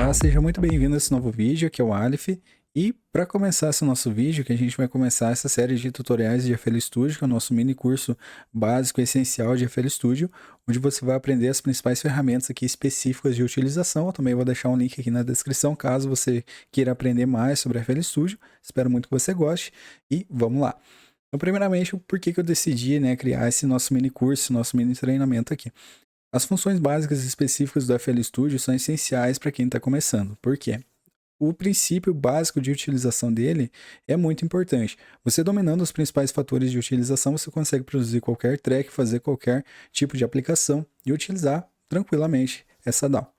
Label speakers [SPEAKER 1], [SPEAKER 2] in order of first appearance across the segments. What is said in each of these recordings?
[SPEAKER 1] Olá, seja muito bem-vindo a esse novo vídeo, aqui é o Aleph. E para começar esse nosso vídeo, que a gente vai começar essa série de tutoriais de FL Studio, que é o nosso mini curso básico e essencial de FL Studio, onde você vai aprender as principais ferramentas aqui específicas de utilização. Eu também vou deixar um link aqui na descrição, caso você queira aprender mais sobre FL Studio. Espero muito que você goste e vamos lá. Então, primeiramente, por que eu decidi, criar esse nosso mini curso, nosso mini treinamento aqui? As funções básicas específicas do FL Studio são essenciais para quem está começando. Por quê? O princípio básico de utilização dele é muito importante. Você dominando os principais fatores de utilização, você consegue produzir qualquer track, fazer qualquer tipo de aplicação e utilizar tranquilamente essa DAW.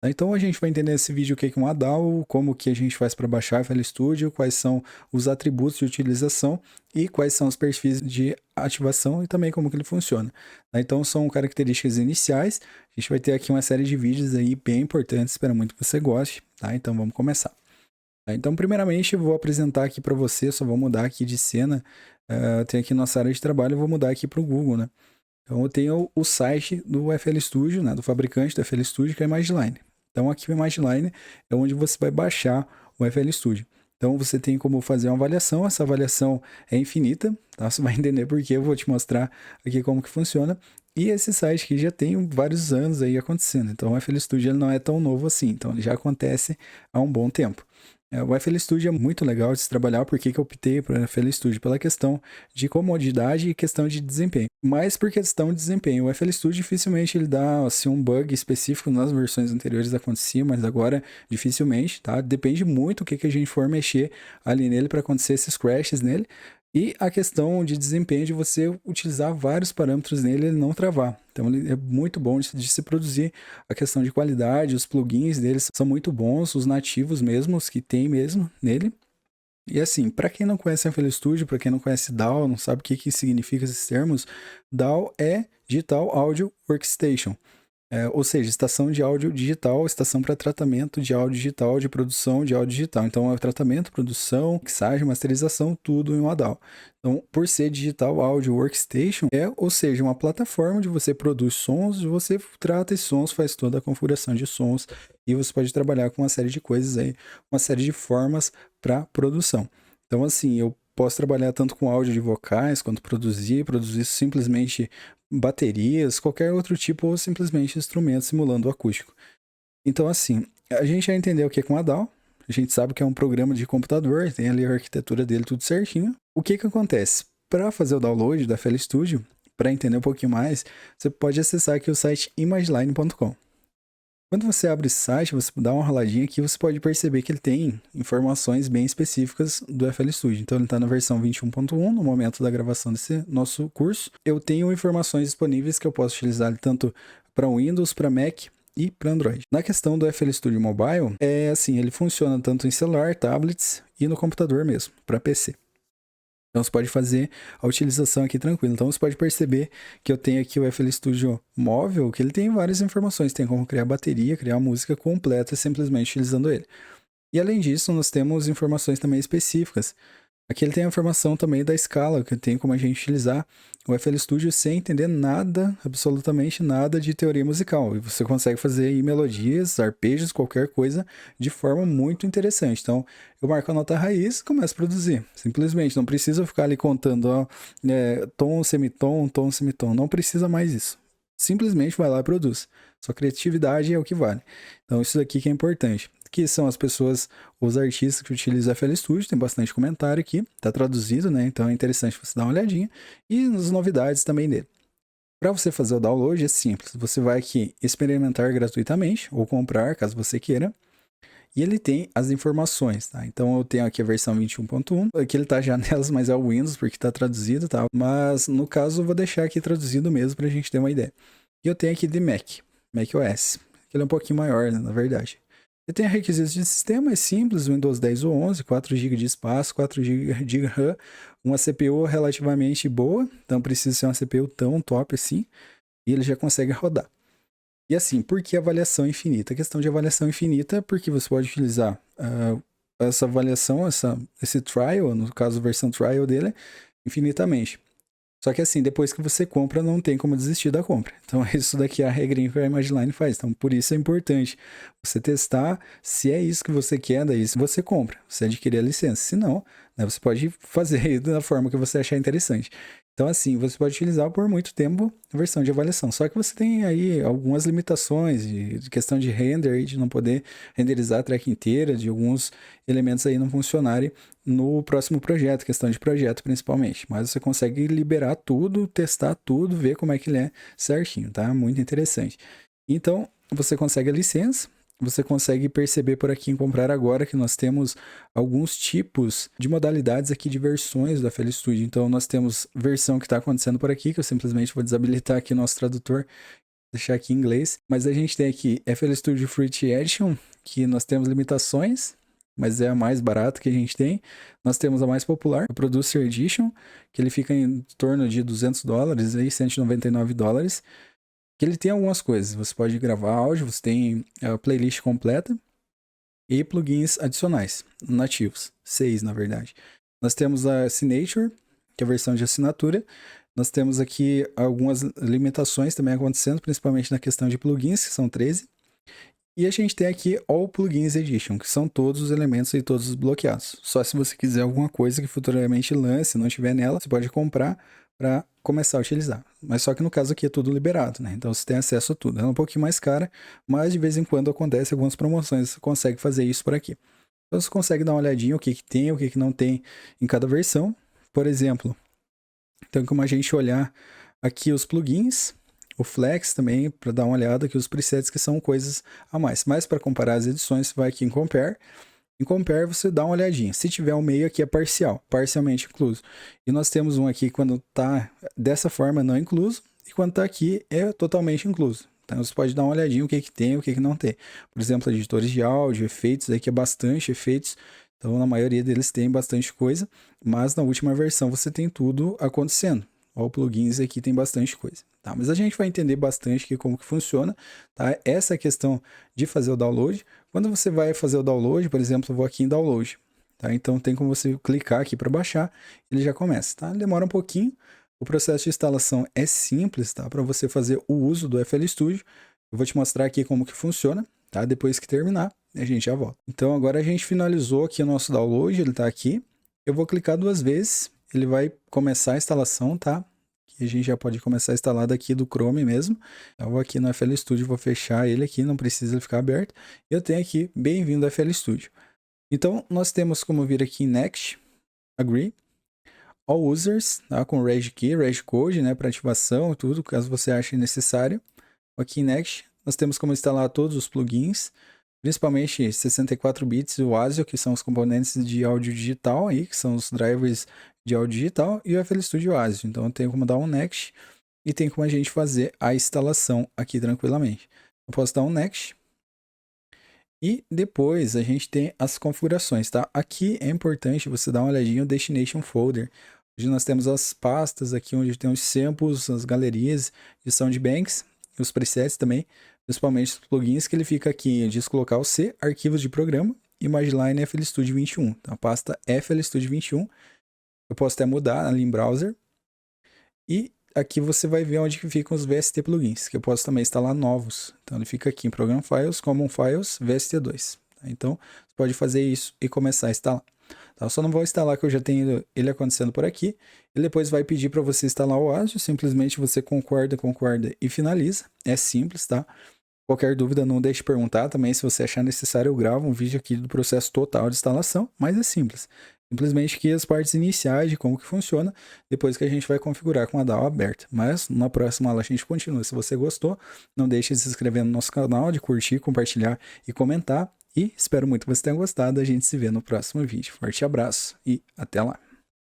[SPEAKER 1] Então a gente vai entender nesse vídeo o que é uma DAW, como que a gente faz para baixar FL Studio, quais são os atributos de utilização e quais são os perfis de ativação e também como que ele funciona. Então são características iniciais. A gente vai ter aqui uma série de vídeos aí bem importantes, espero muito que você goste, tá? Então vamos começar. Então primeiramente eu vou apresentar aqui para você, só vou mudar aqui de cena, tem aqui nossa área de trabalho, eu vou mudar aqui para o Google, né? Então eu tenho o site do FL Studio, né, do fabricante do FL Studio, que é a Imageline. Então aqui o Imageline é onde você vai baixar o FL Studio. Então você tem como fazer uma avaliação, essa avaliação é infinita, tá? Você vai entender porque eu vou te mostrar aqui como que funciona. E esse site aqui já tem vários anos aí acontecendo, então o FL Studio ele não é tão novo assim, então ele já acontece há um bom tempo. O FL Studio é muito legal de se trabalhar, porque que eu optei para o FL Studio? Pela questão de comodidade e questão de desempenho. Mas por questão de desempenho, o FL Studio dificilmente ele dá assim, um bug específico, nas versões anteriores acontecia, mas agora dificilmente, tá? Depende muito do que a gente for mexer ali nele para acontecer esses crashes nele. E a questão de desempenho de você utilizar vários parâmetros nele e ele não travar. Então ele é muito bom de se produzir. A questão de qualidade, os plugins deles são muito bons, os nativos mesmo, os que tem mesmo nele. E assim, para quem não conhece FL Studio, para quem não conhece DAW, não sabe o que significa esses termos, DAW é Digital Audio Workstation. Ou seja, estação de áudio digital, estação para tratamento de áudio digital, de produção de áudio digital. Então, é o tratamento, produção, mixagem, masterização, tudo em uma DAW. Então, por ser Digital Audio Workstation, ou seja, uma plataforma onde você produz sons, você trata esses sons, faz toda a configuração de sons e você pode trabalhar com uma série de coisas aí, uma série de formas para produção. Então, assim, eu posso trabalhar tanto com áudio de vocais, quanto produzir simplesmente baterias, qualquer outro tipo, ou simplesmente instrumentos simulando o acústico. Então, assim, a gente já entendeu o que é uma DAW, a gente sabe que é um programa de computador, tem ali a arquitetura dele tudo certinho. O que acontece? Para fazer o download da FL Studio, para entender um pouquinho mais, você pode acessar aqui o site imageline.com. Quando você abre esse site, você dá uma roladinha aqui, você pode perceber que ele tem informações bem específicas do FL Studio. Então ele está na versão 21.1 no momento da gravação desse nosso curso. Eu tenho informações disponíveis que eu posso utilizar tanto para Windows, para Mac e para Android. Na questão do FL Studio Mobile, ele funciona tanto em celular, tablets e no computador mesmo, para PC. Então você pode fazer a utilização aqui tranquilo. Então você pode perceber que eu tenho aqui o FL Studio móvel, que ele tem várias informações. Tem como criar bateria, criar música completa simplesmente utilizando ele. E além disso, nós temos informações também específicas. Aqui ele tem a informação também da escala, que tem como a gente utilizar o FL Studio sem entender nada, absolutamente nada de teoria musical. E você consegue fazer aí melodias, arpejos, qualquer coisa de forma muito interessante. Então, eu marco a nota raiz e começo a produzir. Simplesmente, não precisa ficar ali contando tom, semitom, tom, semitom. Não precisa mais isso. Simplesmente vai lá e produz. Sua criatividade é o que vale. Então, isso daqui que é importante. Que são as pessoas, os artistas que utilizam FL Studio, tem bastante comentário aqui, tá traduzido, né? Então é interessante você dar uma olhadinha. E as novidades também dele. Para você fazer o download é simples, você vai aqui experimentar gratuitamente, ou comprar, caso você queira. E ele tem as informações, tá? Então eu tenho aqui a versão 21.1, aqui ele tá já nelas, mas é o Windows, porque tá traduzido, tá? Mas no caso eu vou deixar aqui traduzido mesmo pra gente ter uma ideia. E eu tenho aqui de Mac OS, que ele é um pouquinho maior, né, na verdade. Ele tem requisitos de sistema, é simples, Windows 10 ou 11, 4 GB de espaço, 4 GB de RAM, uma CPU relativamente boa, então precisa ser uma CPU tão top assim, e ele já consegue rodar. E assim, por que avaliação infinita? A questão de avaliação infinita é porque você pode utilizar essa avaliação, esse trial, no caso a versão trial dele, infinitamente. Só que assim, depois que você compra, não tem como desistir da compra. Então, isso daqui é a regrinha que a Imageline faz. Então, por isso é importante você testar se é isso que você quer, daí você compra, você adquirir a licença. Se não, né, você pode fazer da forma que você achar interessante. Então, assim, você pode utilizar por muito tempo a versão de avaliação. Só que você tem aí algumas limitações de questão de render, de não poder renderizar a track inteira, de alguns elementos aí não funcionarem no próximo projeto, questão de projeto principalmente. Mas você consegue liberar tudo, testar tudo, ver como é que ele é certinho, tá? Muito interessante. Então, você consegue a licença, você consegue perceber por aqui em comprar agora que nós temos alguns tipos de modalidades aqui de versões do FL Studio. Então, nós temos versão que está acontecendo por aqui, que eu simplesmente vou desabilitar aqui o nosso tradutor, deixar aqui em inglês. Mas a gente tem aqui FL Studio Fruit Edition, que nós temos limitações, mas é a mais barata que a gente tem. Nós temos a mais popular, a Producer Edition, que ele fica em torno de $200, aí, $199, que ele tem algumas coisas. Você pode gravar áudio, você tem a playlist completa e plugins adicionais, nativos, 6 na verdade. Nós temos a Signature, que é a versão de assinatura. Nós temos aqui algumas limitações também acontecendo, principalmente na questão de plugins, que são 13. E a gente tem aqui All Plugins Edition, que são todos os elementos e todos os bloqueados. Só se você quiser alguma coisa que futuramente lance, não tiver nela, você pode comprar para começar a utilizar. Mas só que no caso aqui é tudo liberado, né? Então você tem acesso a tudo. É um pouquinho mais cara, mas de vez em quando acontece algumas promoções, você consegue fazer isso por aqui. Então você consegue dar uma olhadinha o que tem, o que não tem em cada versão. Por exemplo, então como a gente olhar aqui os plugins, o Flex também, para dar uma olhada aqui os presets que são coisas a mais. Mas para comparar as edições, você vai aqui em Compare. Em Compare você dá uma olhadinha. Se tiver um meio aqui é parcial, parcialmente incluso. E nós temos um aqui quando está dessa forma não incluso, e quando está aqui é totalmente incluso. Então você pode dar uma olhadinha o que tem e o que não tem. Por exemplo, editores de áudio, efeitos, aqui é bastante efeitos. Então na maioria deles tem bastante coisa, mas na última versão você tem tudo acontecendo. Ó, plugins aqui tem bastante coisa, tá? Mas a gente vai entender bastante aqui como que funciona, tá? Essa é a questão de fazer o download. Quando você vai fazer o download, por exemplo, eu vou aqui em download, tá? Então tem como você clicar aqui para baixar, ele já começa, tá? Demora um pouquinho. O processo de instalação é simples, tá? Para você fazer o uso do FL Studio. Eu vou te mostrar aqui como que funciona, tá? Depois que terminar, a gente já volta. Então agora a gente finalizou aqui o nosso download, ele tá aqui. Eu vou clicar 2 vezes. Ele vai começar a instalação, tá? Que a gente já pode começar a instalar daqui do Chrome mesmo. Eu vou aqui no FL Studio, vou fechar ele aqui, não precisa ele ficar aberto. Eu tenho aqui, bem-vindo ao FL Studio. Então, nós temos como vir aqui em Next, Agree, All Users, tá? Com Reg Key, Reg Code, né? Para ativação e tudo, caso você ache necessário. Aqui em Next, nós temos como instalar todos os plugins, principalmente 64 bits e o ASIO, que são os componentes de áudio digital aí, que são os drivers de áudio digital, e o FL Studio ASIO. Então tem como dar um Next e tem como a gente fazer a instalação aqui tranquilamente. Eu posso dar um Next e depois a gente tem as configurações, tá? Aqui é importante você dar uma olhadinha no Destination Folder, onde nós temos as pastas aqui, onde tem os samples, as galerias de Soundbanks, e os presets também, principalmente os plugins, que ele fica aqui, diz colocar o C, arquivos de programa, Imageline FL Studio 21. Então, a pasta FL Studio 21. Eu posso até mudar ali em browser. E aqui você vai ver onde ficam os VST plugins, que eu posso também instalar novos. Então, ele fica aqui em Program Files, Common Files, VST2. Então, você pode fazer isso e começar a instalar. Tá? Eu só não vou instalar, que eu já tenho ele acontecendo por aqui. Ele depois vai pedir para você instalar o ASIO, simplesmente você concorda e finaliza. É simples, tá? Qualquer dúvida, não deixe de perguntar. Também, se você achar necessário, eu gravo um vídeo aqui do processo total de instalação, mas é simples. Simplesmente aqui as partes iniciais de como que funciona, depois que a gente vai configurar com a DAW aberta. Mas na próxima aula a gente continua. Se você gostou, não deixe de se inscrever no nosso canal, de curtir, compartilhar e comentar. E espero muito que você tenha gostado. A gente se vê no próximo vídeo. Forte abraço e até lá!